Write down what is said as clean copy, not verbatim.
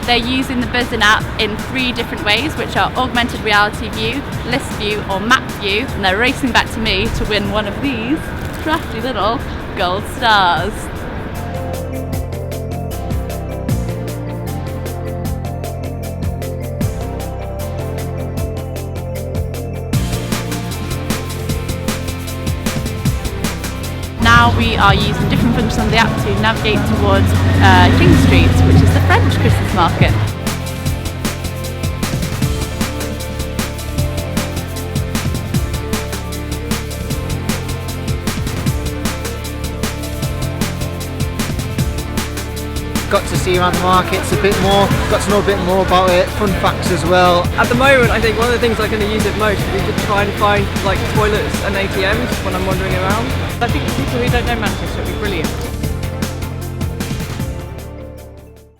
They're using the Buzzin app in 3 different ways, which are augmented reality view, list view or map view, and they're racing back to me to win one of these crafty little gold stars. Now we are using different functions on the app to navigate towards King Street, which is the French Christmas market. Got to see around the markets a bit more, got to know a bit more about it, fun facts as well. At the moment, I think one of the things I'm going to use it most is to try and find like toilets and ATMs when I'm wandering around. I think for people who don't know Manchester, it'll be brilliant.